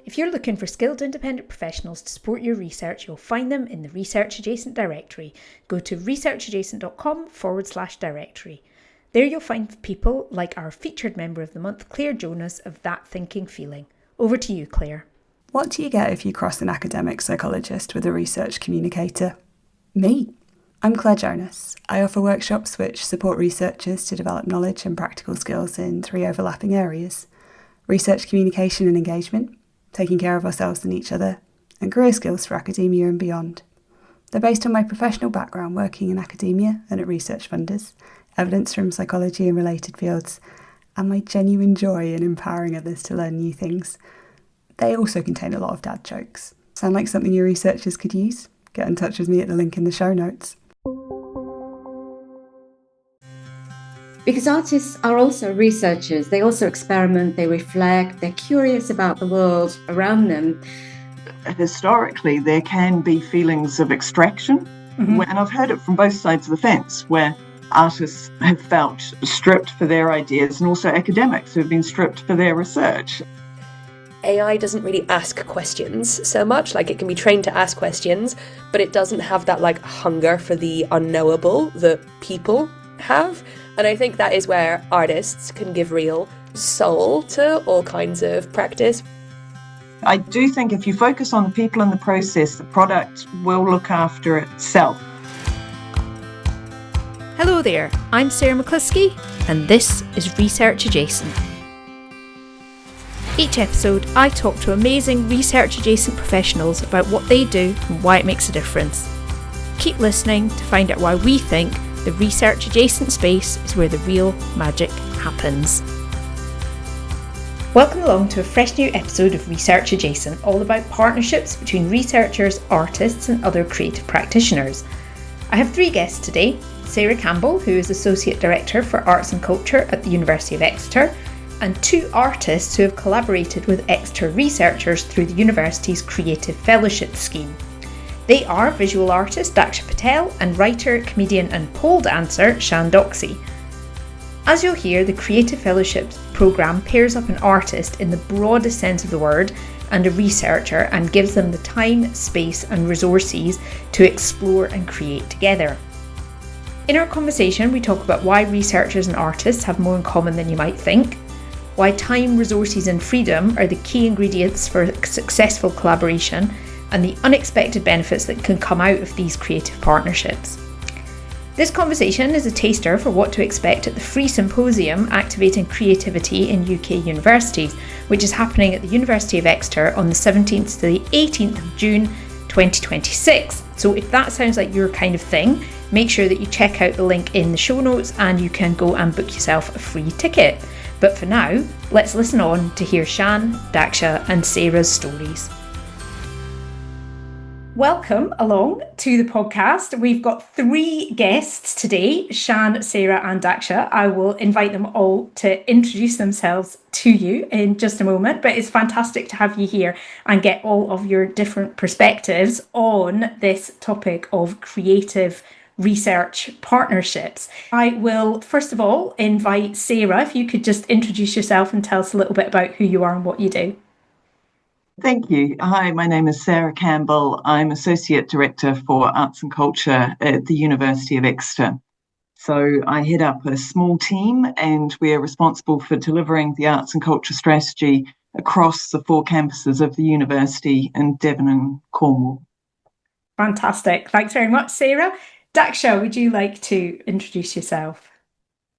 If you're looking for skilled independent professionals to support your research, you'll find them in the Research Adjacent directory. Go to researchadjacent.com/directory. There you'll find people like our featured member of the month, Claire Jonas of That Thinking Feeling. Over to you, Claire. What do you get if you cross an academic psychologist with a research communicator? Me. I'm Claire Jonas. I offer workshops which support researchers to develop knowledge and practical skills in 3 overlapping areas: research communication and engagement, taking care of ourselves and each other, and career skills for academia and beyond. They're based on my professional background working in academia and at research funders, evidence from psychology and related fields, and my genuine joy in empowering others to learn new things. They also contain a lot of dad jokes. Sound like something your researchers could use? Get in touch with me at the link in the show notes. Because artists are also researchers. They also experiment, they reflect, they're curious about the world around them. Historically, there can be feelings of extraction, and I've heard it from both sides of the fence, where artists have felt stripped for their ideas and also academics who have been stripped for their research. AI doesn't really ask questions so much. Like, it can be trained to ask questions, but it doesn't have that hunger for the unknowable that people have. And I think that is where artists can give real soul to all kinds of practice. I do think if you focus on the people and the process, the product will look after itself. Hello there, I'm Sarah McCluskey, and this is Research Adjacent. Each episode, I talk to amazing research adjacent professionals about what they do and why it makes a difference. Keep listening to find out why we think the research adjacent space is where the real magic happens. Welcome along to a fresh new episode of Research Adjacent, all about partnerships between researchers, artists and other creative practitioners. I have 3 guests today: Sarah Campbell, who is Associate Director for Arts and Culture at the University of Exeter, and 2 artists who have collaborated with Exeter researchers through the university's Creative Fellowship scheme. They are visual artist Daksha Patel and writer, comedian and pole dancer Sian Docksey. As you'll hear, the Creative Fellowships programme pairs up an artist in the broadest sense of the word and a researcher and gives them the time, space and resources to explore and create together. In our conversation, we talk about why researchers and artists have more in common than you might think, why time, resources and freedom are the key ingredients for successful collaboration, and the unexpected benefits that can come out of these creative partnerships. This conversation is a taster for what to expect at the free symposium Activating Creativity in UK Universities, which is happening at the University of Exeter on the 17th to the 18th of June 2026. So if that sounds like your kind of thing, make sure that you check out the link in the show notes and you can go and book yourself a free ticket. But for now, let's listen on to hear Sian, Daksha and Sarah's stories. Welcome along to the podcast. We've got 3 guests today, Sian, Sarah and Daksha. I will invite them all to introduce themselves to you in just a moment, but it's fantastic to have you here and get all of your different perspectives on this topic of creative research partnerships. I will first of all invite Sarah, if you could just introduce yourself and tell us a little bit about who you are and what you do. Thank you. Hi, my name is Sarah Campbell. I'm Associate Director for Arts and Culture at the University of Exeter. So I head up a small team and we're responsible for delivering the arts and culture strategy across the 4 campuses of the university in Devon and Cornwall. Fantastic. Thanks very much, Sarah. Daksha, would you like to introduce yourself?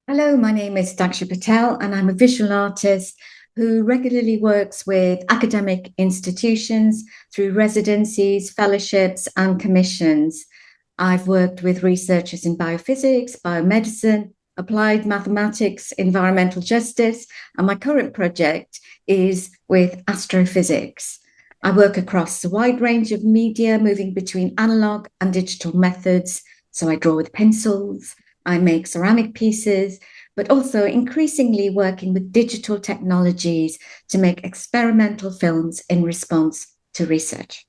Hello, my name is Daksha Patel and I'm a visual artist who regularly works with academic institutions through residencies, fellowships and commissions. I've worked with researchers in biophysics, biomedicine, applied mathematics, environmental justice, and my current project is with astrophysics. I work across a wide range of media, moving between analog and digital methods. So I draw with pencils, I make ceramic pieces, but also increasingly working with digital technologies to make experimental films in response to research.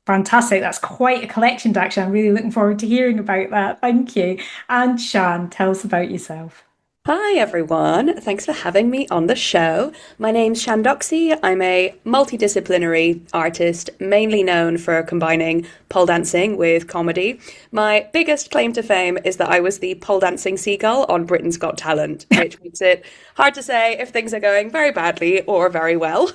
Fantastic. That's quite a collection, Daksha. I'm really looking forward to hearing about that. Thank you. And Sian, tell us about yourself. Hi everyone, thanks for having me on the show. My name's Sian Docksey. I'm a multidisciplinary artist, mainly known for combining pole dancing with comedy. My biggest claim to fame is that I was the pole dancing seagull on Britain's Got Talent, which makes it hard to say if things are going very badly or very well.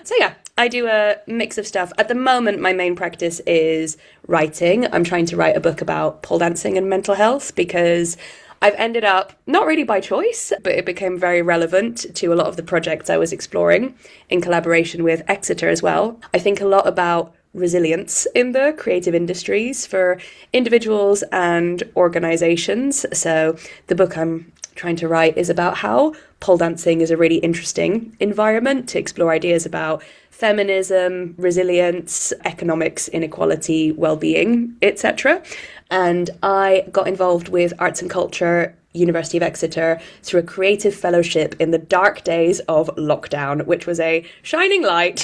So yeah, I do a mix of stuff. At the moment, my main practice is writing. I'm trying to write a book about pole dancing and mental health because I've ended up, not really by choice, but it became very relevant to a lot of the projects I was exploring in collaboration with Exeter as well. I think a lot about resilience in the creative industries for individuals and organizations. So the book I'm trying to write is about how pole dancing is a really interesting environment to explore ideas about feminism, resilience, economics, inequality, well-being, etc. And I got involved with arts and culture, University of Exeter, through a creative fellowship in the dark days of lockdown, which was a shining light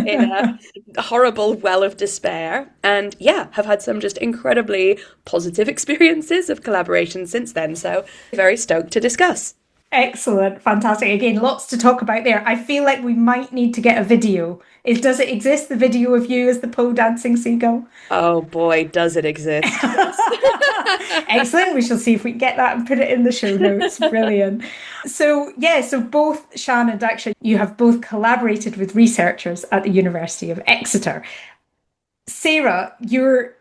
in a horrible well of despair. And yeah, have had some just incredibly positive experiences of collaboration since then. So very stoked to discuss. Excellent. Fantastic. Again, lots to talk about there. I feel like we might need to get a video. Does it exist, the video of you as the pole dancing seagull? Oh boy, does it exist. Excellent. We shall see if we can get that and put it in the show notes. Brilliant. So both Sian and Daksha, you have both collaborated with researchers at the University of Exeter. Sarah, you're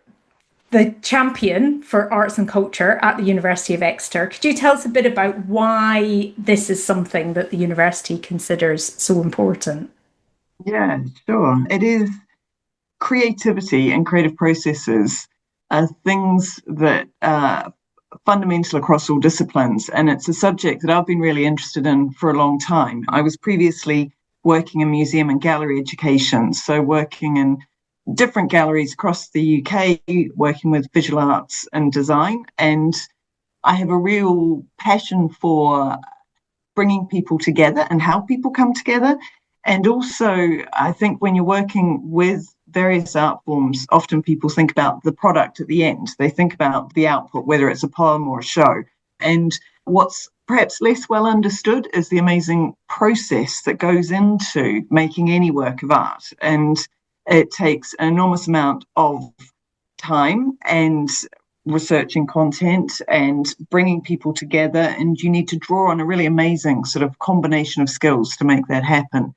the champion for arts and culture at the University of Exeter. Could you tell us a bit about why this is something that the university considers so important? Yeah, sure. It is creativity and creative processes are things that are fundamental across all disciplines. And it's a subject that I've been really interested in for a long time. I was previously working in museum and gallery education, so working in different galleries across the UK, working with visual arts and design. And I have a real passion for bringing people together and how people come together. And also, I think when you're working with various art forms, often people think about the product at the end. They think about the output, whether it's a poem or a show. And what's perhaps less well understood is the amazing process that goes into making any work of art. And it takes an enormous amount of time and researching content and bringing people together. And you need to draw on a really amazing sort of combination of skills to make that happen.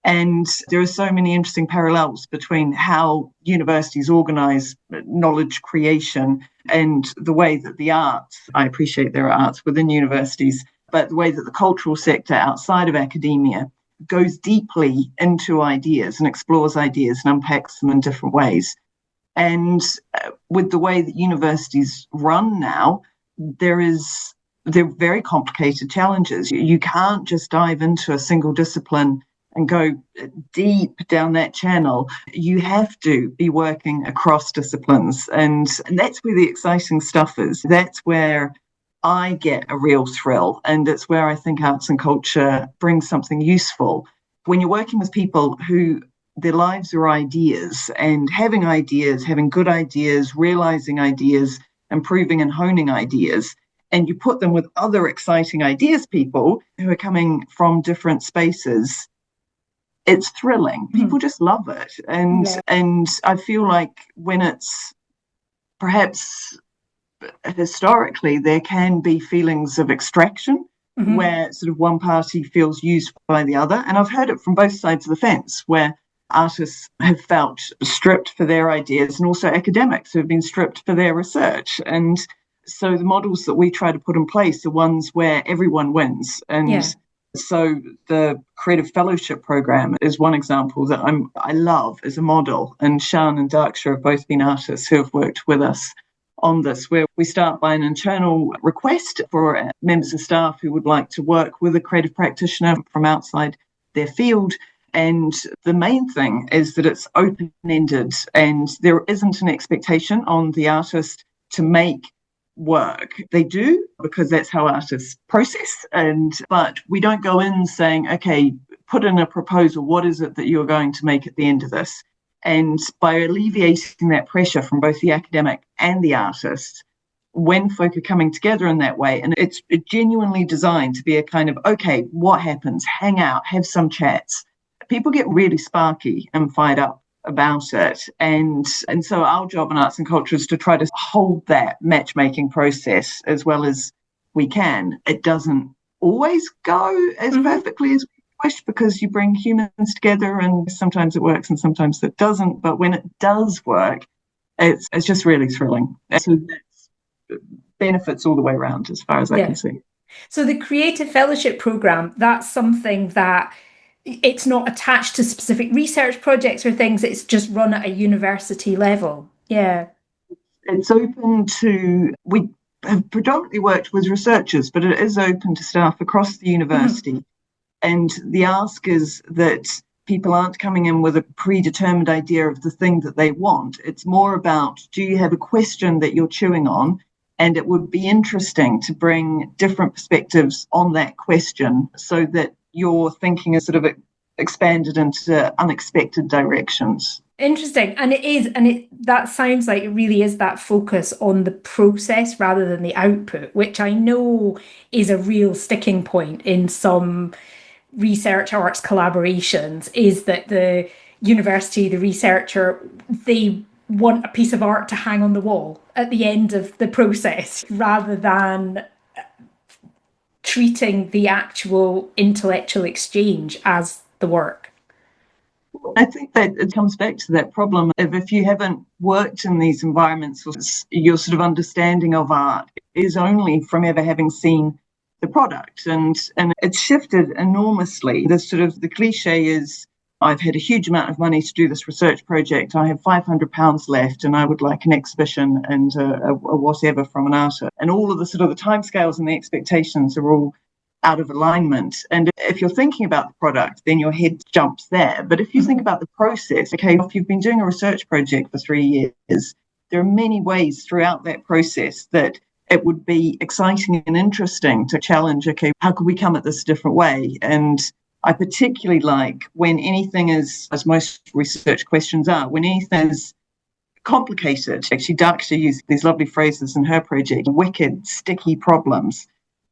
And there are so many interesting parallels between how universities organise knowledge creation and the way that the arts, I appreciate there are arts within universities, but the way that the cultural sector outside of academia goes deeply into ideas and explores ideas and unpacks them in different ways. And with the way that universities run now, they're very complicated challenges. You can't just dive into a single discipline and go deep down that channel. You have to be working across disciplines. And that's where the exciting stuff is. That's where I get a real thrill. And it's where I think arts and culture brings something useful. When you're working with people who their lives are ideas, and having good ideas, realizing ideas, improving and honing ideas, and you put them with other exciting ideas people who are coming from different spaces, it's thrilling. People just love it. And I feel like when it's perhaps historically, there can be feelings of extraction where sort of one party feels used by the other. And I've heard it from both sides of the fence, where artists have felt stripped for their ideas and also academics who have been stripped for their research. And so the models that we try to put in place are ones where everyone wins. And so the Creative Fellowship Program is one example that I love as a model. And Sian and Daksha have both been artists who have worked with us on this, where we start by an internal request for members of staff who would like to work with a creative practitioner from outside their field. And the main thing is that it's open-ended and there isn't an expectation on the artist to make work. They do, because that's how artists process. But we don't go in saying, okay, put in a proposal. What is it that you're going to make at the end of this? And by alleviating that pressure from both the academic and the artist, when folk are coming together in that way, and it's genuinely designed to be a kind of, okay, what happens? Hang out, have some chats. People get really sparky and fired up about it. And so our job in arts and culture is to try to hold that matchmaking process as well as we can. It doesn't always go as perfectly as we wish, because you bring humans together and sometimes it works and sometimes it doesn't. But when it does work, it's just really thrilling. So that's benefits all the way around as far as I can see. So the Creative Fellowship Programme, that's something that it's not attached to specific research projects or things, it's just run at a university level. Yeah. It's open to, we have predominantly worked with researchers, but it is open to staff across the university. And the ask is that people aren't coming in with a predetermined idea of the thing that they want. It's more about, do you have a question that you're chewing on? And it would be interesting to bring different perspectives on that question so that your thinking is sort of expanded into unexpected directions. Interesting. And it is, and that sounds like it really is that focus on the process rather than the output, which I know is a real sticking point in some research arts collaborations, is that the university, the researcher, they want a piece of art to hang on the wall at the end of the process rather than treating the actual intellectual exchange as the work. I think that it comes back to that problem of, if you haven't worked in these environments, your sort of understanding of art is only from ever having seen the product. And it's shifted enormously. The cliche is, I've had a huge amount of money to do this research project. I have £500 left and I would like an exhibition and a whatever from an artist. And all of the sort of the timescales and the expectations are all out of alignment. And if you're thinking about the product, then your head jumps there. But if you think about the process, okay, if you've been doing a research project for 3 years, there are many ways throughout that process that it would be exciting and interesting to challenge, okay, how could we come at this a different way? And I particularly like when anything is, as most research questions are, when anything is complicated. Actually, Daksha used these lovely phrases in her project, wicked, sticky problems,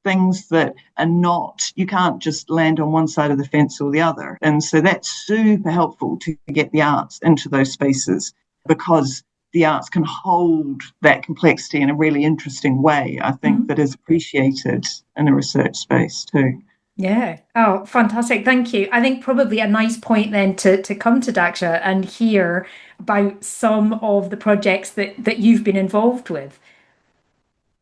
things that are not, you can't just land on one side of the fence or the other. And so that's super helpful to get the arts into those spaces, because the arts can hold that complexity in a really interesting way, I think, that is appreciated in a research space too. Yeah. Oh, fantastic. Thank you. I think probably a nice point then to come to Daksha and hear about some of the projects that you've been involved with.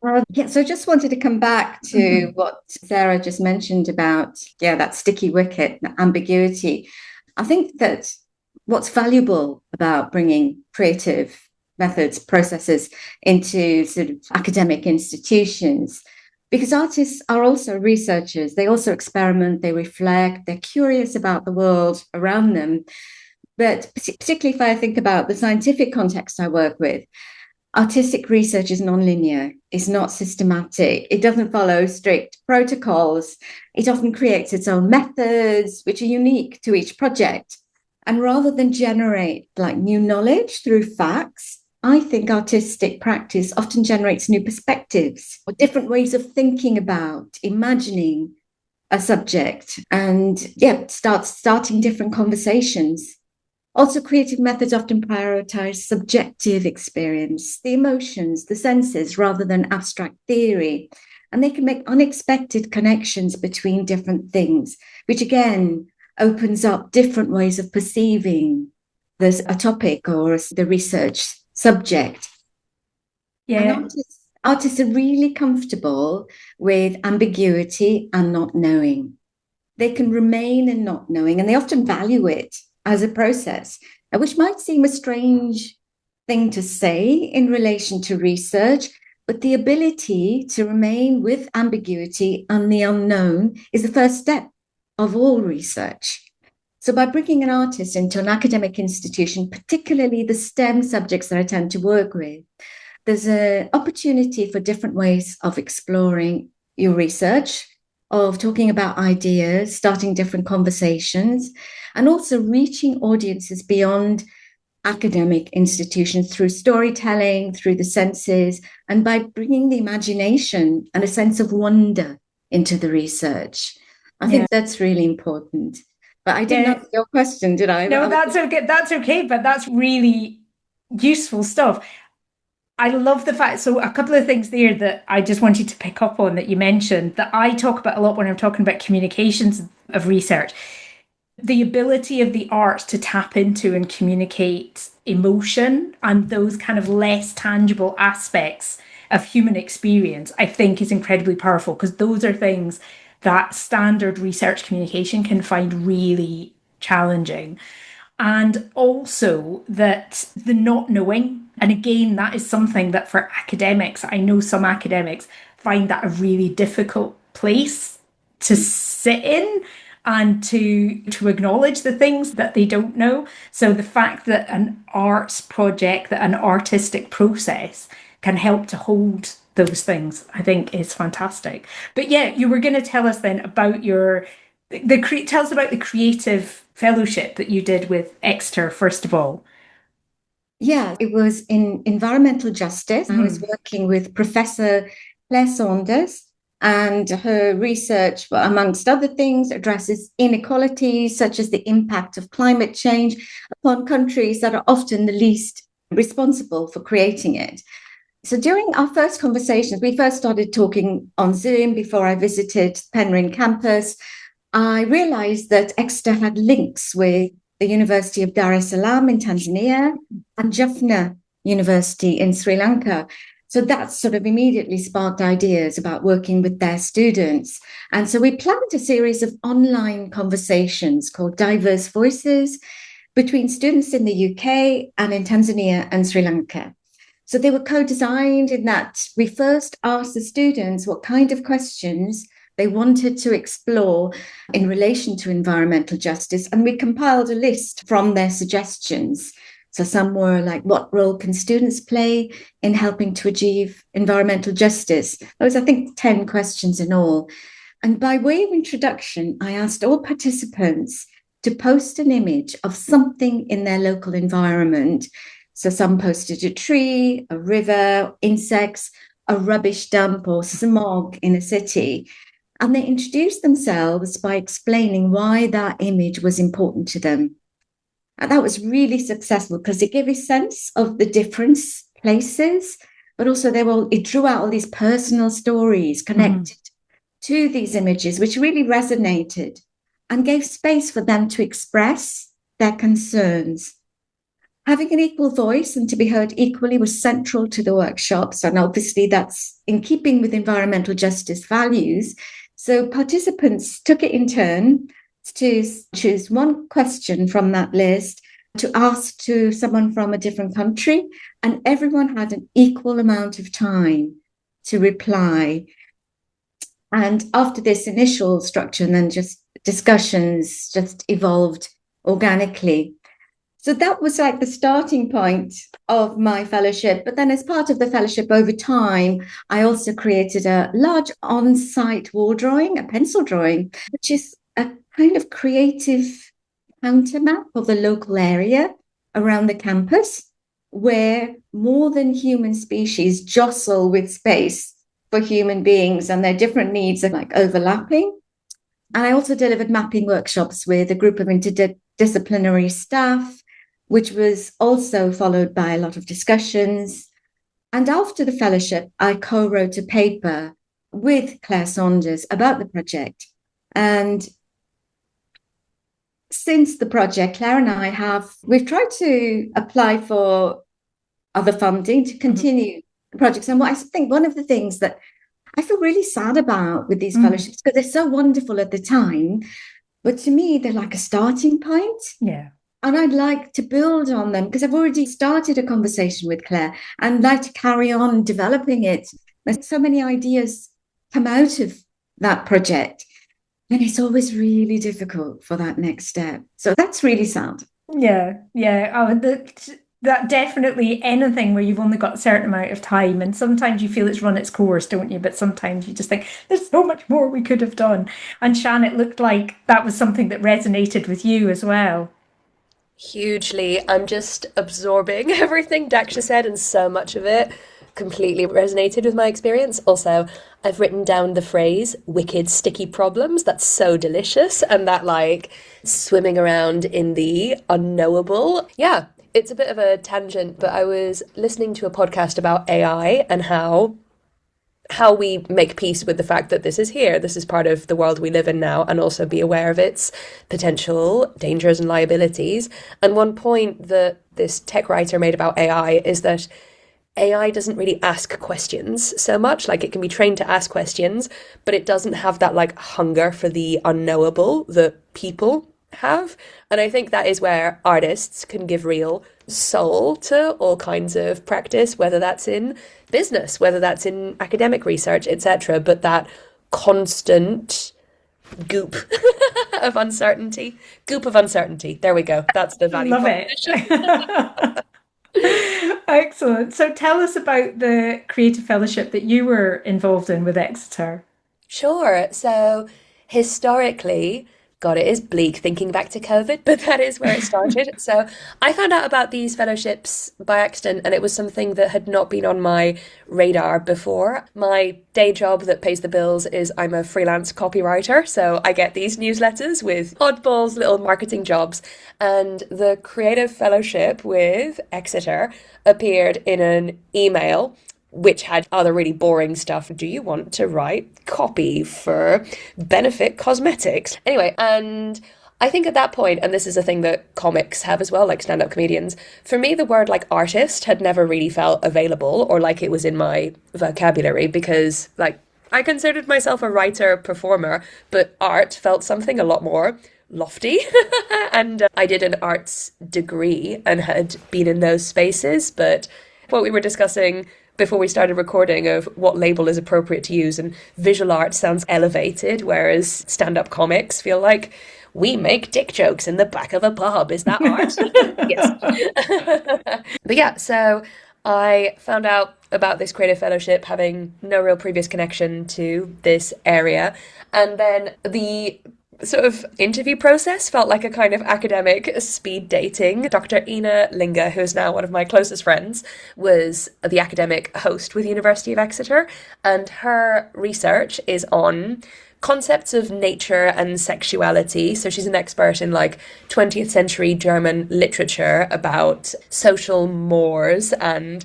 So I just wanted to come back to what Sarah just mentioned about, that sticky wicket, that ambiguity. I think that what's valuable about bringing creative methods, processes into sort of academic institutions, because artists are also researchers, they also experiment, they reflect, they're curious about the world around them. But particularly if I think about the scientific context I work with, artistic research is non-linear, it's not systematic, it doesn't follow strict protocols, it often creates its own methods, which are unique to each project. And rather than generate like new knowledge through facts, I think artistic practice often generates new perspectives or different ways of thinking about, imagining a subject, and starting different conversations. Also, creative methods often prioritize subjective experience, the emotions, the senses, rather than abstract theory. And they can make unexpected connections between different things, which again opens up different ways of perceiving a topic or the research subject. Yeah. And artists are really comfortable with ambiguity and not knowing. They can remain in not knowing, and they often value it as a process, which might seem a strange thing to say in relation to research, but the ability to remain with ambiguity and the unknown is the first step of all research. So by bringing an artist into an academic institution, particularly the STEM subjects that I tend to work with, there's an opportunity for different ways of exploring your research, of talking about ideas, starting different conversations, and also reaching audiences beyond academic institutions through storytelling, through the senses, and by bringing the imagination and a sense of wonder into the research. I think that's really important. But I didn't answer your question, did I? No, that's okay. That's okay, but that's really useful stuff. I love the fact, so a couple of things there that I just wanted to pick up on that you mentioned that I talk about a lot when I'm talking about communications of research. The ability of the arts to tap into and communicate emotion and those kind of less tangible aspects of human experience, I think is incredibly powerful, because those are things that standard research communication can find really challenging. And also that the not knowing, and again, that is something that for academics, I know some academics find that a really difficult place to sit in and to acknowledge the things that they don't know. So the fact that an arts project, that an artistic process can help to hold those things, I think is fantastic. But yeah, you were going to tell us then about tell us about the creative fellowship that you did with Exeter, first of all. Yeah, it was in environmental justice. I was working with Professor Claire Saunders, and her research, amongst other things, addresses inequalities such as the impact of climate change upon countries that are often the least responsible for creating it. So during our first conversations, we first started talking on Zoom before I visited Penryn campus. I realized that Exeter had links with the University of Dar es Salaam in Tanzania and Jaffna University in Sri Lanka. So that sort of immediately sparked ideas about working with their students. And so we planned a series of online conversations called Diverse Voices between students in the UK and in Tanzania and Sri Lanka. So they were co-designed in that we first asked the students what kind of questions they wanted to explore in relation to environmental justice, and we compiled a list from their suggestions. So some were like, what role can students play in helping to achieve environmental justice? There was, I think, 10 questions in all. And by way of introduction, I asked all participants to post an image of something in their local environment. So some posted a tree, a river, insects, a rubbish dump, or smog in a city. And they introduced themselves by explaining why that image was important to them. And that was really successful because it gave a sense of the different places, but also it drew out all these personal stories connected to these images, which really resonated and gave space for them to express their concerns. Having an equal voice and to be heard equally was central to the workshops. And obviously that's in keeping with environmental justice values. So participants took it in turn to choose one question from that list to ask to someone from a different country, and everyone had an equal amount of time to reply. And after this initial structure, and then just discussions just evolved organically. So that was like the starting point of my fellowship. But then as part of the fellowship over time, I also created a large on-site wall drawing, a pencil drawing, which is a kind of creative counter map of the local area around the campus, where more than human species jostle with space for human beings, and their different needs are like overlapping. And I also delivered mapping workshops with a group of interdisciplinary staff, which was also followed by a lot of discussions. And after the fellowship, I co-wrote a paper with Claire Saunders about the project. And since the project, Claire and I we've tried to apply for other funding to continue the projects. And what I think one of the things that I feel really sad about with these fellowships, because they're so wonderful at the time, but to me, they're like a starting point. Yeah. And I'd like to build on them because I've already started a conversation with Claire and like to carry on developing it. There's so many ideas come out of that project. And it's always really difficult for that next step. So that's really sad. Yeah. Oh, that definitely, anything where you've only got a certain amount of time, and sometimes you feel it's run its course, don't you? But sometimes you just think there's so much more we could have done. And Sian, it looked like that was something that resonated with you as well. Hugely. I'm just absorbing everything Daksha said, and so much of it completely resonated with my experience. Also, I've written down the phrase wicked sticky problems. That's so delicious. And that, like, swimming around in the unknowable. Yeah, it's a bit of a tangent, but I was listening to a podcast about AI and how we make peace with the fact that this is here, this is part of the world we live in now, and also be aware of its potential dangers and liabilities. And one point that this tech writer made about AI is that AI doesn't really ask questions so much. Like, it can be trained to ask questions, but it doesn't have that like hunger for the unknowable that people have. And I think that is where artists can give real soul to all kinds of practice, whether that's in business, whether that's in academic research, etc. But that constant goop of uncertainty. Goop of uncertainty. There we go. That's the value proposition. Excellent. So tell us about the creative fellowship that you were involved in with Exeter. Sure. So historically, God, it is bleak thinking back to COVID, but that is where it started. So I found out about these fellowships by accident, and it was something that had not been on my radar before. My day job that pays the bills is I'm a freelance copywriter, so I get these newsletters with oddballs, little marketing jobs, and the creative fellowship with Exeter appeared in an email which had other really boring stuff. Do you want to write copy for Benefit Cosmetics? Anyway, and I think at that point, and this is a thing that comics have as well, like stand-up comedians, for me, the word like artist had never really felt available or like it was in my vocabulary, because like I considered myself a writer, performer, but art felt something a lot more lofty. And I did an arts degree and had been in those spaces, but what we were discussing before we started recording of what label is appropriate to use, and visual art sounds elevated, whereas stand-up comics feel like we make dick jokes in the back of a pub. Is that art? Yes. But yeah, so I found out about this creative fellowship having no real previous connection to this area. And then the sort of interview process felt like a kind of academic speed dating. Dr. Ina Linga, who's now one of my closest friends, was the academic host with University of Exeter, and her research is on concepts of nature and sexuality. So she's an expert in like 20th century German literature about social mores and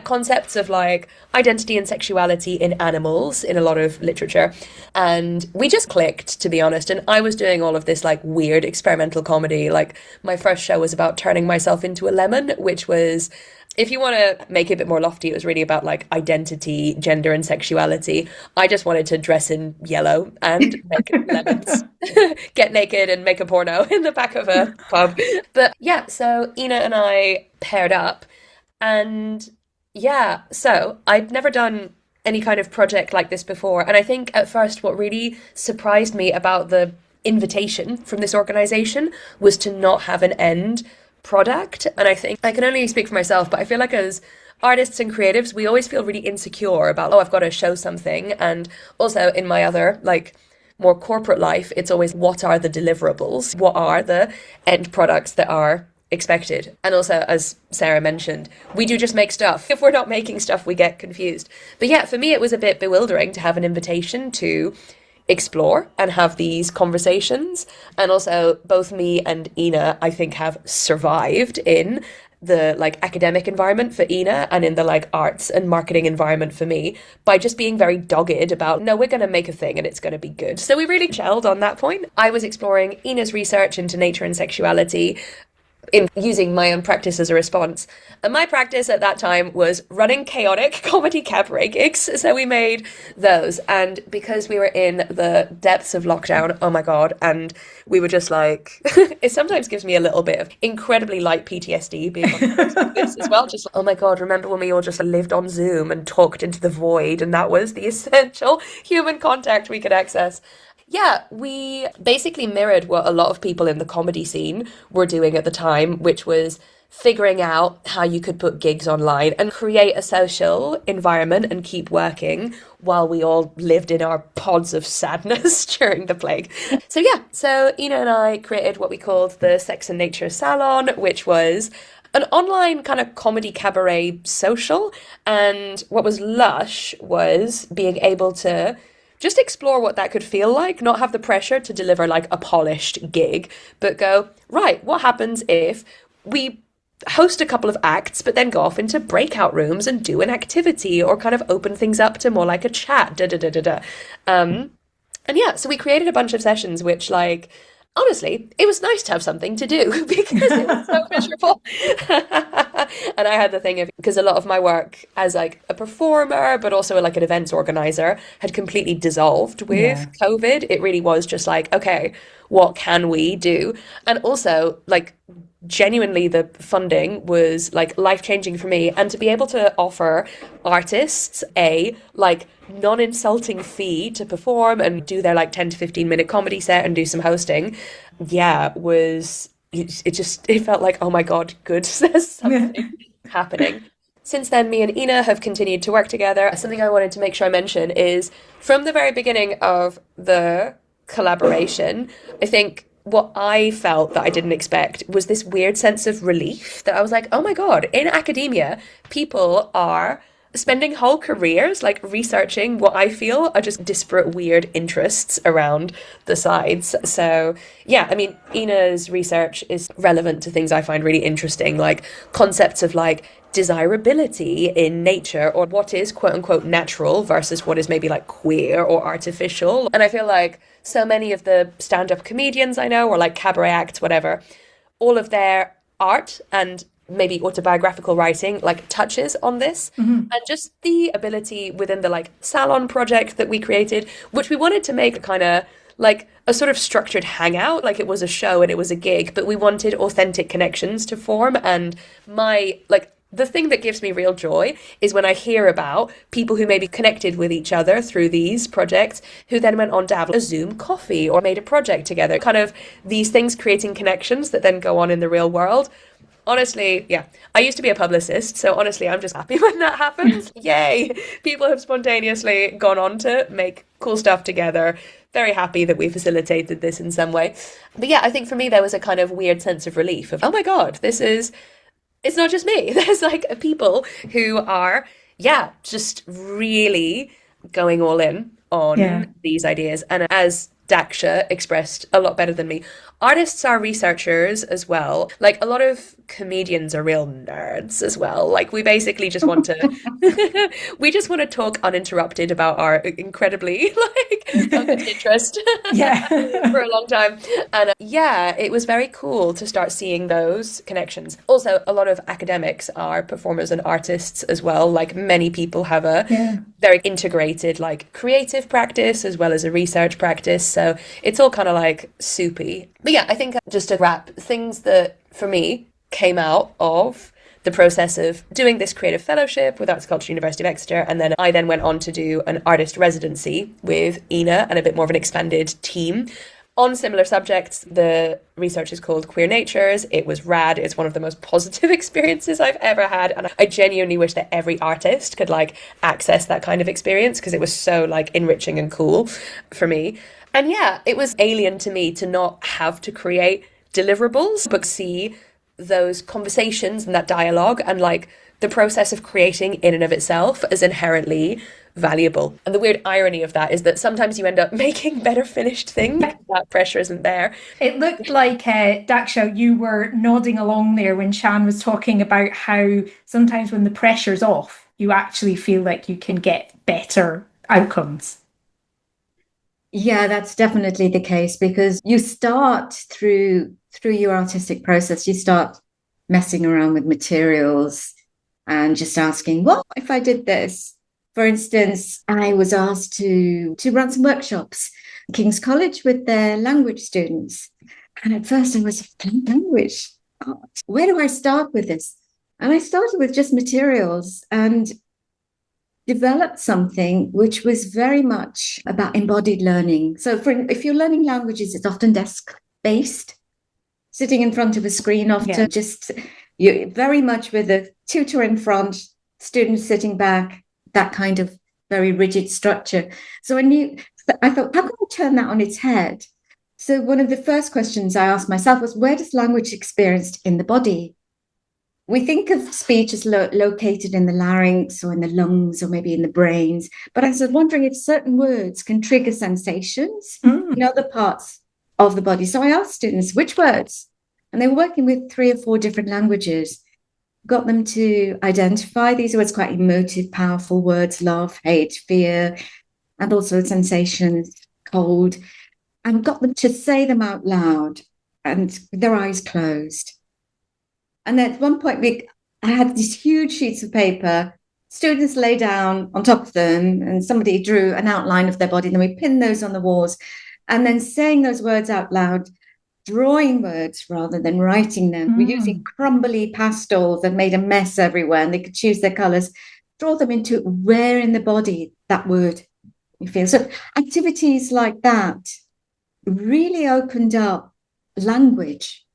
concepts of like identity and sexuality in animals in a lot of literature. And we just clicked, to be honest. And I was doing all of this like weird experimental comedy. Like my first show was about turning myself into a lemon, which was, if you want to make it a bit more lofty, it was really about like identity, gender and sexuality. I just wanted to dress in yellow and make lemons, get naked and make a porno in the back of a pub. But yeah, so Ina and I paired up, and yeah, so I'd never done any kind of project like this before. And I think at first what really surprised me about the invitation from this organization was to not have an end product. And I think I can only speak for myself, but I feel like as artists and creatives, we always feel really insecure about, I've got to show something. And also in my other like more corporate life, it's always, what are the deliverables? What are the end products that are expected? And also, as Sarah mentioned, we do just make stuff. If we're not making stuff, we get confused. But yeah, for me, it was a bit bewildering to have an invitation to explore and have these conversations. And also both me and Ina, I think, have survived in the like academic environment for Ina and in the like arts and marketing environment for me by just being very dogged about, no, we're going to make a thing and it's going to be good. So we really gelled on that point. I was exploring Ina's research into nature and sexuality in using my own practice as a response. And my practice at that time was running chaotic comedy cabaret gigs. So we made those. And because we were in the depths of lockdown, oh my God, and we were just like, it sometimes gives me a little bit of incredibly light PTSD being on like this as well. Just, oh my God, remember when we all just lived on Zoom and talked into the void, and that was the essential human contact we could access. Yeah, we basically mirrored what a lot of people in the comedy scene were doing at the time, which was figuring out how you could put gigs online and create a social environment and keep working while we all lived in our pods of sadness during the plague. So Ina and I created what we called the Sex and Nature Salon, which was an online kind of comedy cabaret social. And what was lush was being able to just explore what that could feel like, not have the pressure to deliver like a polished gig, but go, right, what happens if we host a couple of acts, but then go off into breakout rooms and do an activity or kind of open things up to more like a chat, so we created a bunch of sessions, which like, honestly, it was nice to have something to do because it was so miserable. And I had the thing of, because a lot of my work as like a performer, but also like an events organizer had completely dissolved with COVID. It really was just like, okay, what can we do? And also like genuinely the funding was like life-changing for me, and to be able to offer artists a like non-insulting fee to perform and do their like 10 to 15 minute comedy set and do some hosting it felt like, oh my god, good, there's something happening. Since then, me and Ina have continued to work together. Something I wanted to make sure I mention is from the very beginning of the collaboration, I think what I felt that I didn't expect was this weird sense of relief that I was like, oh my God, in academia, people are spending whole careers like researching what I feel are just disparate, weird interests around the sides. So yeah, I mean, Ina's research is relevant to things I find really interesting, like concepts of like desirability in nature, or what is quote unquote natural versus what is maybe like queer or artificial. And I feel like so many of the stand-up comedians I know, or like cabaret acts, whatever, all of their art and maybe autobiographical writing like touches on this. And just the ability within the like salon project that we created, which we wanted to make kind of like a sort of structured hangout, like it was a show and it was a gig, but we wanted authentic connections to form. And the thing that gives me real joy is when I hear about people who maybe connected with each other through these projects, who then went on to have a Zoom coffee or made a project together, kind of these things creating connections that then go on in the real world. Honestly, yeah, I used to be a publicist, so honestly, I'm just happy when that happens. Yay! People have spontaneously gone on to make cool stuff together. Very happy that we facilitated this in some way. But yeah, I think for me, there was a kind of weird sense of relief of, oh my God, it's not just me. There's like people who are, just really going all in on these ideas. And as Daksha expressed a lot better than me, artists are researchers as well. Like a lot of comedians are real nerds as well. Like we basically just want to talk uninterrupted about our incredibly focused interest for a long time. And it was very cool to start seeing those connections. Also, a lot of academics are performers and artists as well. Like many people have a very integrated like creative practice as well as a research practice. So it's all kind of like soupy. But yeah, I think just to wrap, things that for me came out of the process of doing this creative fellowship with Arts and Culture, University of Exeter, and then I went on to do an artist residency with Ina and a bit more of an expanded team on similar subjects. The research is called Queer Natures. It was rad. It's one of the most positive experiences I've ever had, and I genuinely wish that every artist could like access that kind of experience because it was so like enriching and cool for me. And yeah, it was alien to me to not have to create deliverables, but see those conversations and that dialogue and like the process of creating in and of itself as inherently valuable. And the weird irony of that is that sometimes you end up making better finished things. That pressure isn't there. It looked like, Daksha, you were nodding along there when Sian was talking about how sometimes when the pressure's off, you actually feel like you can get better outcomes. Yeah, that's definitely the case, because you start through your artistic process, you start messing around with materials and just asking, what if I did this? For instance, I was asked to run some workshops at King's College with their language students. And at first I was language. Where do I start with this? And I started with just materials and developed something which was very much about embodied learning. So if you're learning languages, it's often desk-based, sitting in front of a screen, often just You're very much with a tutor in front, students sitting back, that kind of very rigid structure. So I thought, how can we turn that on its head? So one of the first questions I asked myself was, where does language experienced in the body? We think of speech as located in the larynx or in the lungs or maybe in the brains. But I was wondering if certain words can trigger sensations in other parts of the body. So I asked students, which words? And they were working with 3 or 4 different languages, got them to identify these words, quite emotive, powerful words, love, hate, fear, and also sensations, cold, and got them to say them out loud and with their eyes closed. And at one point, I had these huge sheets of paper. Students lay down on top of them, and somebody drew an outline of their body. And then we pinned those on the walls, and then saying those words out loud, drawing words rather than writing them. We're using crumbly pastels that made a mess everywhere, and they could choose their colors, draw them into where in the body that word you feel. So activities like that really opened up language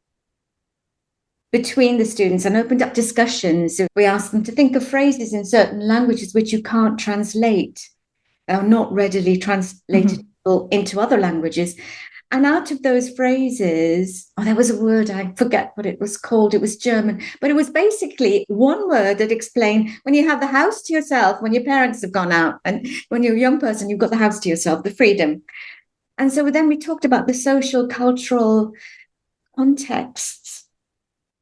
between the students and opened up discussions. We asked them to think of phrases in certain languages which you can't translate, are not readily translatable into other languages. And out of those phrases, there was a word, I forget what it was called, it was German, but it was basically one word that explained when you have the house to yourself, when your parents have gone out, and when you're a young person, you've got the house to yourself, the freedom. And so then we talked about the social, cultural contexts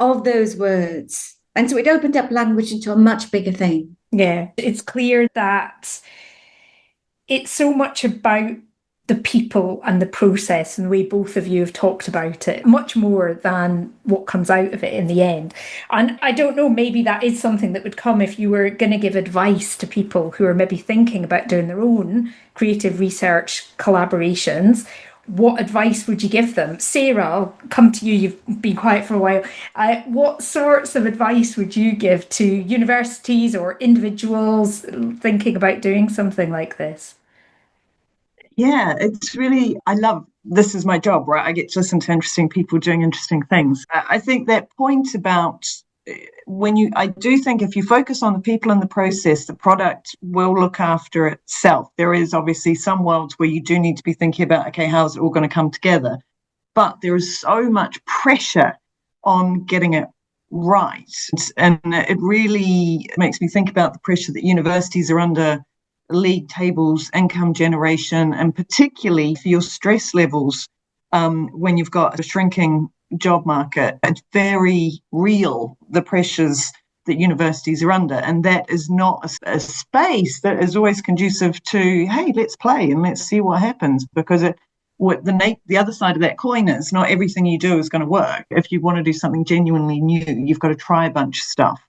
of those words. And so it opened up language into a much bigger thing. Yeah, it's clear that it's so much about the people and the process and the way both of you have talked about it, much more than what comes out of it in the end. And I don't know, maybe that is something that would come if you were going to give advice to people who are maybe thinking about doing their own creative research collaborations. What advice would you give them? Sarah, I'll come to you. You've been quiet for a while. What sorts of advice would you give to universities or individuals thinking about doing something like this? Yeah, it's really, this is my job, right? I get to listen to interesting people doing interesting things. I think that point about I do think if you focus on the people and the process, the product will look after itself. There is obviously some worlds where you do need to be thinking about, okay, how's it all going to come together? But there is so much pressure on getting it right. And it really makes me think about the pressure that universities are under, league tables, income generation, and particularly for your stress levels when you've got a shrinking job market. It's very real, the pressures that universities are under, and that is not a space that is always conducive to, hey, let's play and let's see what happens, because the other side of that coin is not everything you do is going to work. If you want to do something genuinely new, you've got to try a bunch of stuff,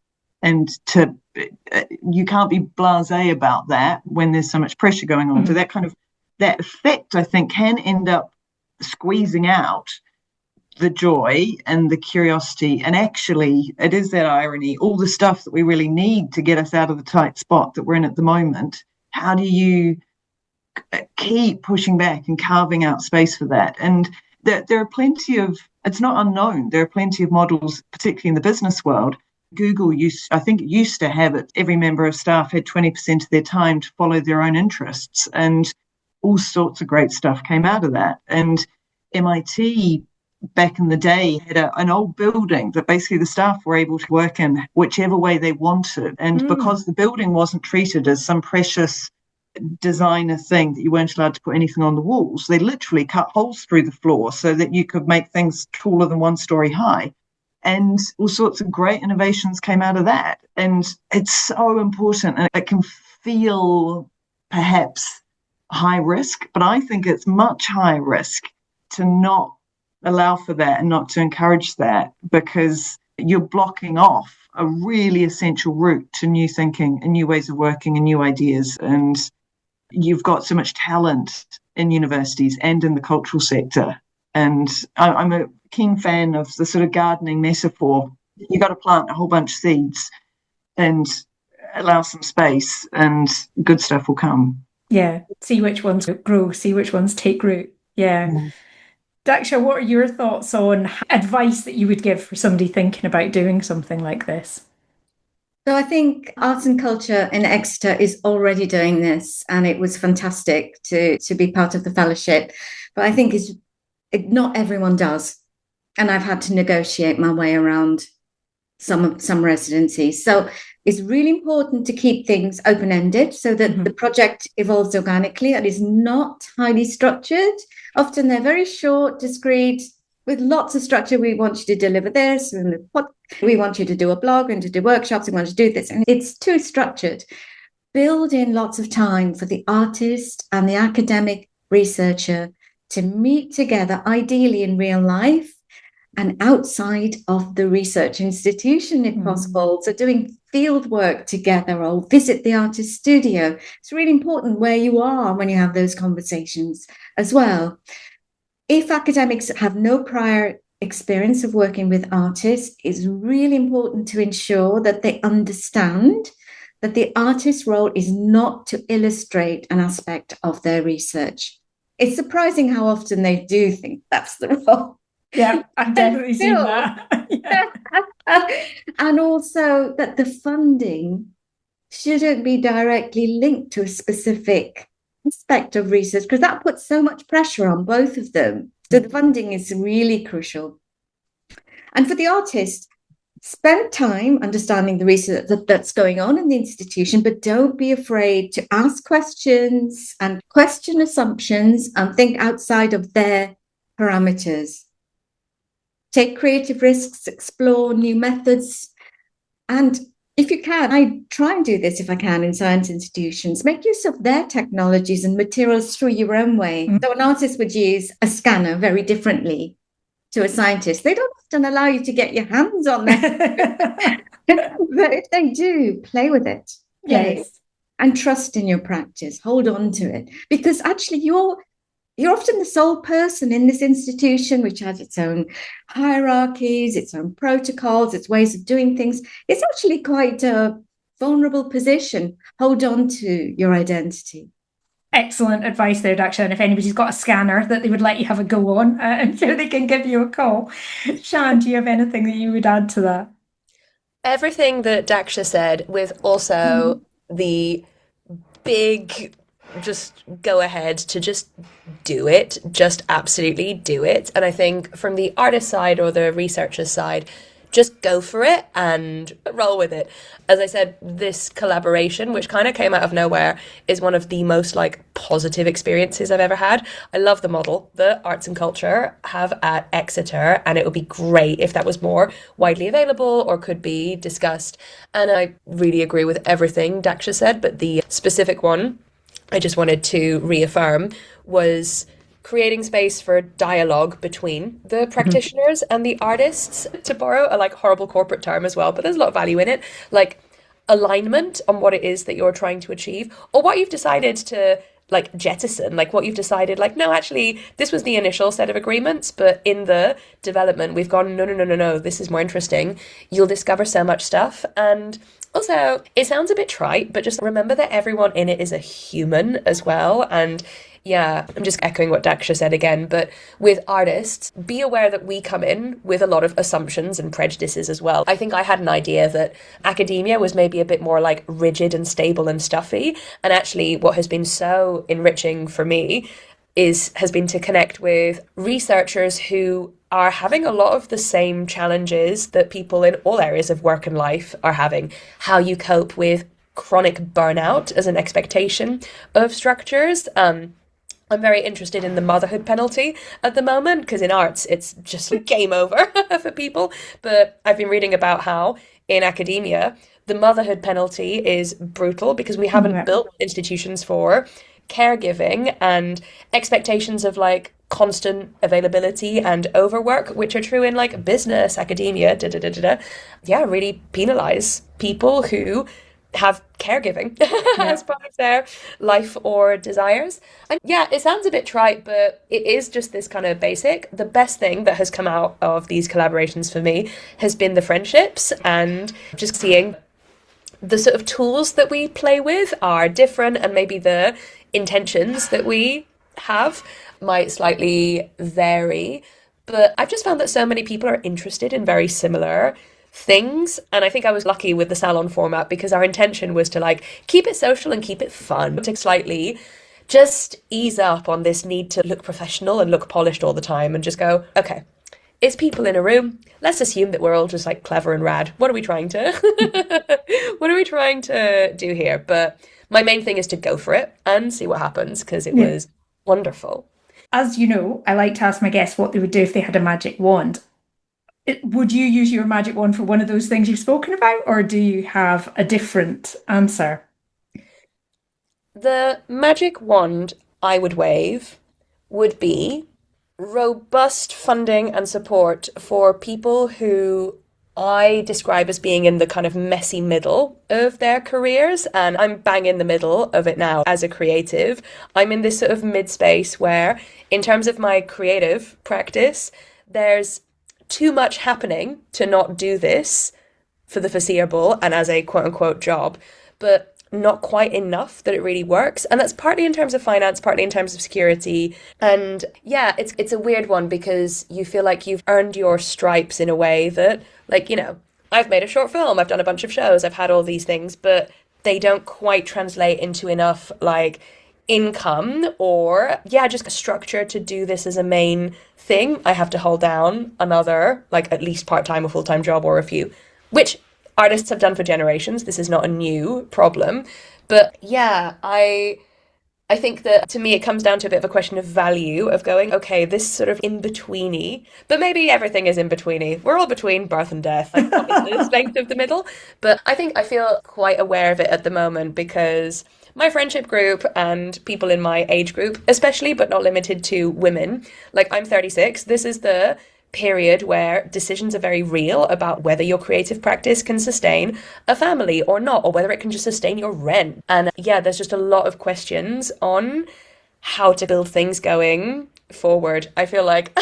and you can't be blasé about that when there's so much pressure going on. So that effect, I think, can end up squeezing out the joy and the curiosity. And actually, it is that irony, all the stuff that we really need to get us out of the tight spot that we're in at the moment. How do you keep pushing back and carving out space for that? And there are plenty of, it's not unknown, there are plenty of models, particularly in the business world. Google used to have it, every member of staff had 20% of their time to follow their own interests, and all sorts of great stuff came out of that. And MIT back in the day had an old building that basically the staff were able to work in whichever way they wanted. And because the building wasn't treated as some precious designer thing that you weren't allowed to put anything on the walls, they literally cut holes through the floor so that you could make things taller than 1 story high. And all sorts of great innovations came out of that. And it's so important. And it can feel perhaps high risk, but I think it's much higher risk to not allow for that and not to encourage that, because you're blocking off a really essential route to new thinking and new ways of working and new ideas. And you've got so much talent in universities and in the cultural sector. And I'm a keen fan of the sort of gardening metaphor. You got to plant a whole bunch of seeds and allow some space, and good stuff will come. Yeah, see which ones grow, see which ones take root. Yeah. Daksha, what are your thoughts on advice that you would give for somebody thinking about doing something like this? So I think Arts and Culture in Exeter is already doing this, and it was fantastic to be part of the fellowship. But I think not everyone does, and I've had to negotiate my way around some residencies. So it's really important to keep things open-ended so that the project evolves organically and is not highly structured. Often they're very short, discrete, with lots of structure. We want you to deliver this, and we want you to do a blog and to do workshops, we want you to do this. And it's too structured. Build in lots of time for the artist and the academic researcher to meet together, ideally in real life and outside of the research institution, if possible. So doing field work together or visit the artist studio. It's really important where you are when you have those conversations as well. If academics have no prior experience of working with artists, it's really important to ensure that they understand that the artist's role is not to illustrate an aspect of their research. It's surprising how often they do think that's the role. Yeah, I've definitely seen that. Yeah. And also that the funding shouldn't be directly linked to a specific aspect of research, because that puts so much pressure on both of them. So the funding is really crucial. And for the artist, spend time understanding the research that's going on in the institution, but don't be afraid to ask questions and question assumptions and think outside of their parameters. Take creative risks, explore new methods. And if you can, I try and do this if I can in science institutions, make use of their technologies and materials through your own way. So an artist would use a scanner very differently to a scientist. They don't often allow you to get your hands on them. But if they do, play with it. Yes. And trust in your practice. Hold on to it. Because actually you're often the sole person in this institution, which has its own hierarchies, its own protocols, its ways of doing things. It's actually quite a vulnerable position. Hold on to your identity. Excellent advice there, Daksha. And if anybody's got a scanner that they would let you have a go on, I'm sure they can give you a call. Sian, do you have anything that you would add to that? Everything that Daksha said, with also the big just go ahead to just do it, just absolutely do it. And I think from the artist side or the researcher side, just go for it and roll with it. As I said, this collaboration, which kind of came out of nowhere, is one of the most positive experiences I've ever had. I love the model that Arts and Culture have at Exeter, and it would be great if that was more widely available or could be discussed. And I really agree with everything Daksha said, but the specific one I just wanted to reaffirm was creating space for dialogue between the practitioners and the artists, to borrow a horrible corporate term as well, but there's a lot of value in it, alignment on what it is that you're trying to achieve, or what you've decided to jettison, what you've decided, no, actually, this was the initial set of agreements, but in the development, we've gone, no, this is more interesting. You'll discover so much stuff. And also, it sounds a bit trite, but just remember that everyone in it is a human as well. And yeah, I'm just echoing what Daksha said again, but with artists, be aware that we come in with a lot of assumptions and prejudices as well. I think I had an idea that academia was maybe a bit more rigid and stable and stuffy. And actually what has been so enriching for me has been to connect with researchers who are having a lot of the same challenges that people in all areas of work and life are having. How you cope with chronic burnout as an expectation of structures. I'm very interested in the motherhood penalty at the moment, because in arts, it's just game over for people. But I've been reading about how in academia, the motherhood penalty is brutal because we haven't built institutions for caregiving and expectations of constant availability and overwork, which are true in business, academia, really penalize people who have caregiving as part of their life or desires. And yeah, it sounds a bit trite, but it is just this kind of basic. The best thing that has come out of these collaborations for me has been the friendships, and just seeing the sort of tools that we play with are different, and maybe the intentions that we have might slightly vary. But I've just found that so many people are interested in very similar things. And I think I was lucky with the salon format because our intention was to like keep it social and keep it fun, to slightly just ease up on this need to look professional and look polished all the time and just go, okay, it's people in a room. Let's assume that we're all just like clever and rad. What are we trying to do here? But my main thing is to go for it and see what happens because it was wonderful. As you know, I like to ask my guests what they would do if they had a magic wand. Would you use your magic wand for one of those things you've spoken about, or do you have a different answer? The magic wand I would wave would be robust funding and support for people who I describe as being in the kind of messy middle of their careers. And I'm bang in the middle of it now as a creative. I'm in this sort of mid space where, in terms of my creative practice, there's too much happening to not do this for the foreseeable and as a quote unquote job, but not quite enough that it really works. And that's partly in terms of finance, partly in terms of security. And yeah, it's a weird one because you feel like you've earned your stripes in a way that, like, you know, I've made a short film, I've done a bunch of shows, I've had all these things, but they don't quite translate into enough like income or just a structure to do this as a main thing. I have to hold down another like at least part-time or full-time job or a few, which artists have done for generations. This is not a new problem. But yeah, I think that to me it comes down to a bit of a question of value of going, okay, this sort of in-betweeny, but maybe everything is in-betweeny. We're all between birth and death. Like, what is the length of the middle? But I think I feel quite aware of it at the moment because my friendship group and people in my age group, especially, but not limited to women, like I'm 36, this is the period where decisions are very real about whether your creative practice can sustain a family or not, or whether it can just sustain your rent. And yeah, there's just a lot of questions on how to build things going forward. I feel like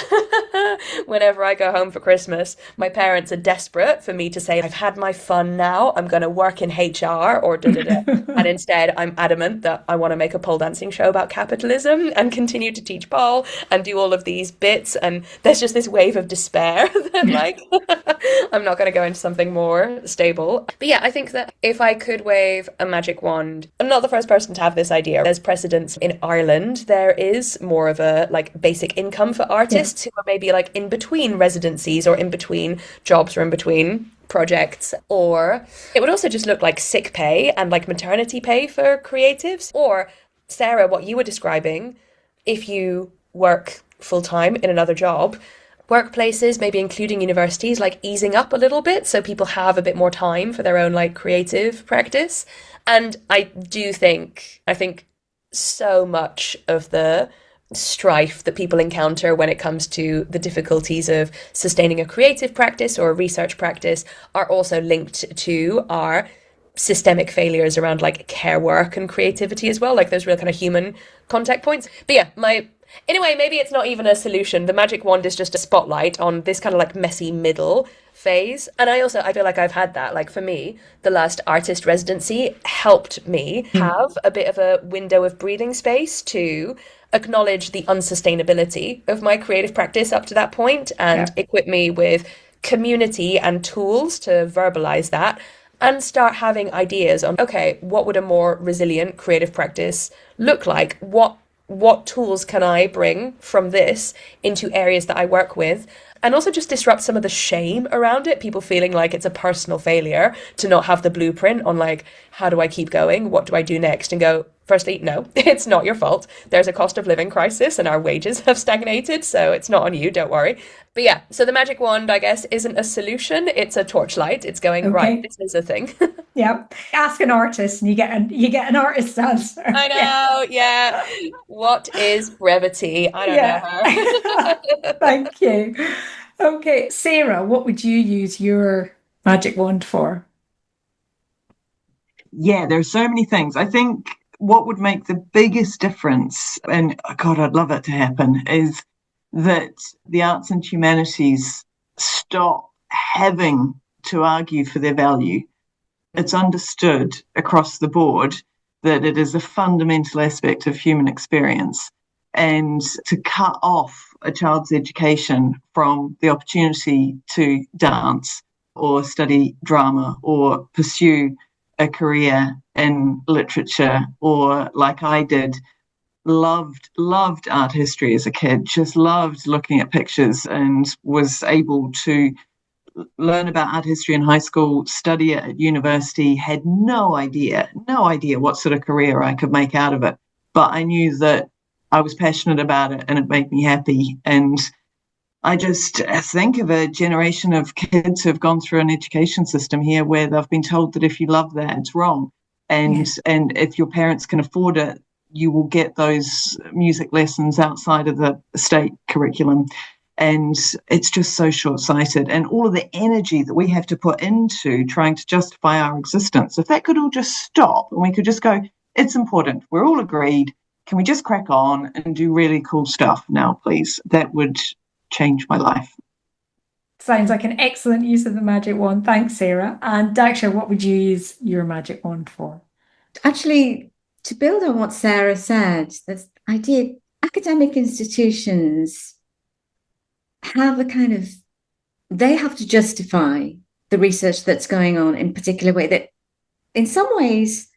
whenever I go home for Christmas, my parents are desperate for me to say, I've had my fun now, I'm going to work in HR or da-da-da. And instead, I'm adamant that I want to make a pole dancing show about capitalism and continue to teach pole and do all of these bits. And there's just this wave of despair that like, I'm not going to go into something more stable. But yeah, I think that if I could wave a magic wand, I'm not the first person to have this idea. There's precedents in Ireland. There is more of a like basic income for artists who are maybe like in between residencies or in between jobs or in between projects. Or it would also just look like sick pay and like maternity pay for creatives. Or Sarah, what you were describing, if you work full-time in another job, workplaces, maybe including universities, like easing up a little bit so people have a bit more time for their own like creative practice. And I think so much of the strife that people encounter when it comes to the difficulties of sustaining a creative practice or a research practice are also linked to our systemic failures around like care work and creativity as well, like those real kind of human contact points. But yeah, anyway, maybe it's not even a solution. The magic wand is just a spotlight on this kind of like messy middle phase. And I feel like I've had that. Like for me, the last artist residency helped me have a bit of a window of breathing space to acknowledge the unsustainability of my creative practice up to that point and equip me with community and tools to verbalize that and start having ideas on, okay, what would a more resilient creative practice look like? What tools can I bring from this into areas that I work with? And also just disrupt some of the shame around it, people feeling like it's a personal failure to not have the blueprint on like, how do I keep going? What do I do next? And go, firstly, no, it's not your fault. There's a cost of living crisis and our wages have stagnated, so it's not on you, don't worry. But yeah, so the magic wand, I guess, isn't a solution. It's a torchlight. It's going, right, this is a thing. Yeah. Ask an artist and you get an artist's answer. I know, yeah. What is brevity? I don't know her. Thank you. Okay, Sarah, what would you use your magic wand for? Yeah, there's so many things. I think what would make the biggest difference, and God, I'd love it to happen, is that the arts and humanities stop having to argue for their value. It's understood across the board that it is a fundamental aspect of human experience. and to cut off a child's education from the opportunity to dance or study drama or pursue a career in literature, or like I did, loved art history as a kid, just loved looking at pictures, and was able to learn about art history in high school, study it at university, had no idea what sort of career I could make out of it. But I knew that I was passionate about it and it made me happy. And I just think of a generation of kids who have gone through an education system here where they've been told that if you love that, it's wrong. And if your parents can afford it, you will get those music lessons outside of the state curriculum. And it's just so short-sighted. And all of the energy that we have to put into trying to justify our existence, if that could all just stop and we could just go, it's important, we're all agreed, can we just crack on and do really cool stuff now, please? That would change my life. Sounds like an excellent use of the magic wand. Thanks, Sarah. And Daksha, what would you use your magic wand for? Actually, to build on what Sarah said, this idea, academic institutions have they have to justify the research that's going on in a particular way that in some ways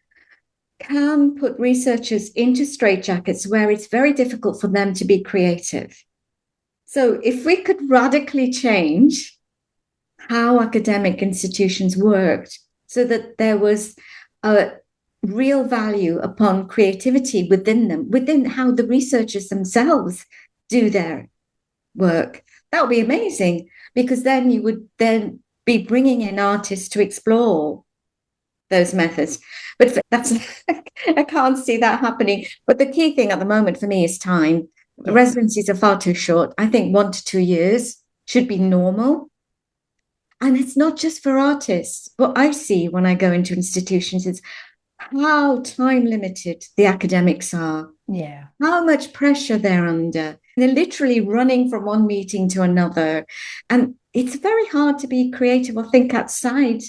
can put researchers into straitjackets where it's very difficult for them to be creative. So if we could radically change how academic institutions worked so that there was a real value upon creativity within them, within how the researchers themselves do their work, that would be amazing, because then you would then be bringing in artists to explore those methods. But I can't see that happening. But the key thing at the moment for me is time. The residencies are far too short. I think 1 to 2 years should be normal. And it's not just for artists. What I see when I go into institutions is how time limited the academics are. Yeah. How much pressure they're under. They're literally running from one meeting to another. And it's very hard to be creative or think outside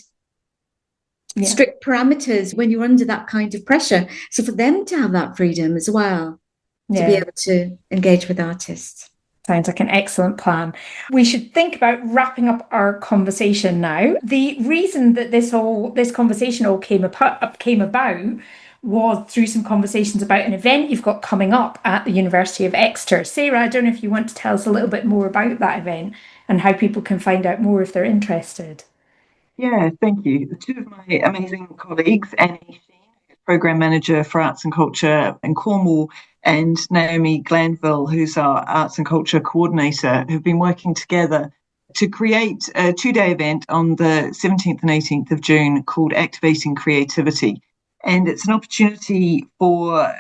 strict parameters when you're under that kind of pressure. So for them to have that freedom as well, to be able to engage with artists. Sounds like an excellent plan. We should think about wrapping up our conversation now. The reason that this conversation all came about was through some conversations about an event you've got coming up at the University of Exeter. Sarah, I don't know if you want to tell us a little bit more about that event and how people can find out more if they're interested. Yeah, thank you. Two of my amazing colleagues, Annie, Programme Manager for Arts and Culture in Cornwall, and Naomi Glanville, who's our Arts and Culture Coordinator, have been working together to create a 2-day event on the 17th and 18th of June called Activating Creativity. And it's an opportunity for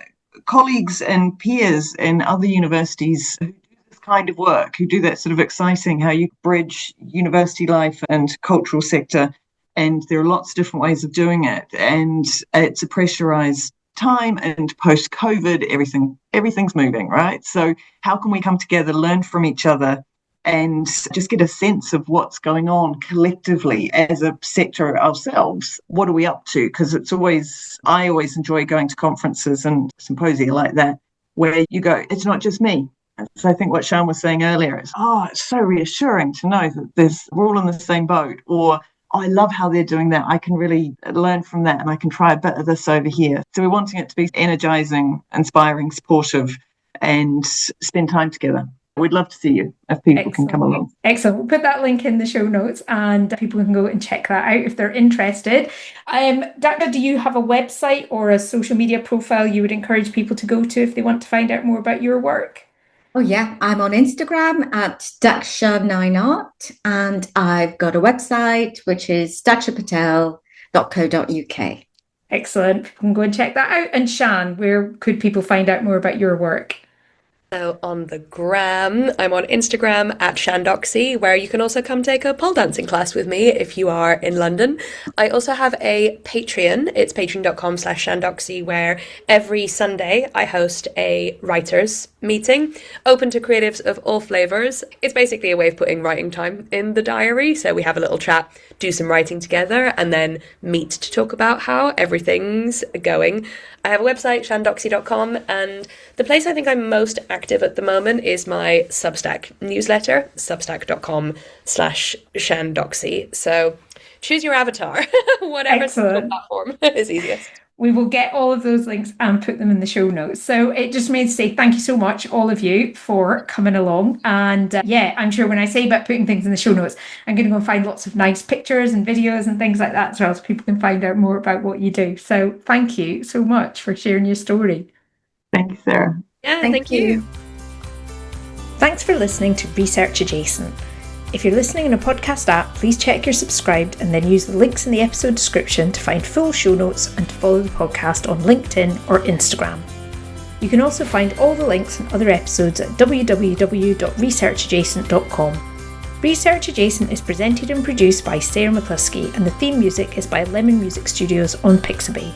colleagues and peers in other universities who do this kind of work, who do that sort of exciting, how you bridge university life and cultural sector. And there are lots of different ways of doing it. And it's a pressurized time, and post-COVID, everything's moving, right? So how can we come together, learn from each other, and just get a sense of what's going on collectively as a sector ourselves? What are we up to? Because I always enjoy going to conferences and symposia like that, where you go, it's not just me. So I think what Sian was saying earlier is, it's so reassuring to know that we're all in the same boat, or I love how they're doing that. I can really learn from that, and I can try a bit of this over here. So we're wanting it to be energizing, inspiring, supportive, and spend time together. We'd love to see you if people can come along. Excellent. We'll put that link in the show notes and people can go and check that out if they're interested. Daksha, do you have a website or a social media profile you would encourage people to go to if they want to find out more about your work? Oh, yeah. I'm on Instagram at Daksha9art, and I've got a website, which is dakshapatel.co.uk. Excellent. People can go and check that out. And Sian, where could people find out more about your work? So on the gram, I'm on Instagram at Sian Docksey, where you can also come take a pole dancing class with me if you are in London. I also have a Patreon. It's patreon.com/Sian Docksey, where every Sunday I host a writers meeting, open to creatives of all flavours. It's basically a way of putting writing time in the diary. So we have a little chat, do some writing together, and then meet to talk about how everything's going. I have a website, siandocksey.com, and the place I think I'm most active at the moment is my Substack newsletter, substack.com/Sian Docksey. So choose your avatar, whatever social platform is easiest. We will get all of those links and put them in the show notes. So it just made to say thank you so much, all of you, for coming along. And I'm sure when I say about putting things in the show notes, I'm going to go and find lots of nice pictures and videos and things like that as well, so people can find out more about what you do. So thank you so much for sharing your story. Thank you, Sarah. Yeah, thank you. Thanks for listening to Research Adjacent. If you're listening in a podcast app, please check you're subscribed and then use the links in the episode description to find full show notes and to follow the podcast on LinkedIn or Instagram. You can also find all the links and other episodes at www.researchadjacent.com. Research Adjacent is presented and produced by Sarah McCluskey, and the theme music is by Lemon Music Studios on Pixabay.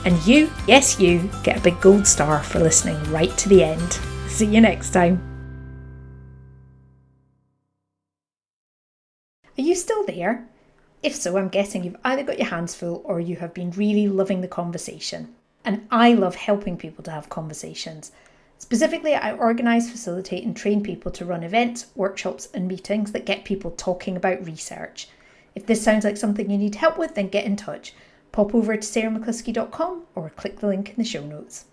And you, yes you, get a big gold star for listening right to the end. See you next time. Are you still there? If so, I'm guessing you've either got your hands full or you have been really loving the conversation. And I love helping people to have conversations. Specifically, I organise, facilitate and train people to run events, workshops and meetings that get people talking about research. If this sounds like something you need help with, then get in touch. Pop over to sarahmccluskey.com or click the link in the show notes.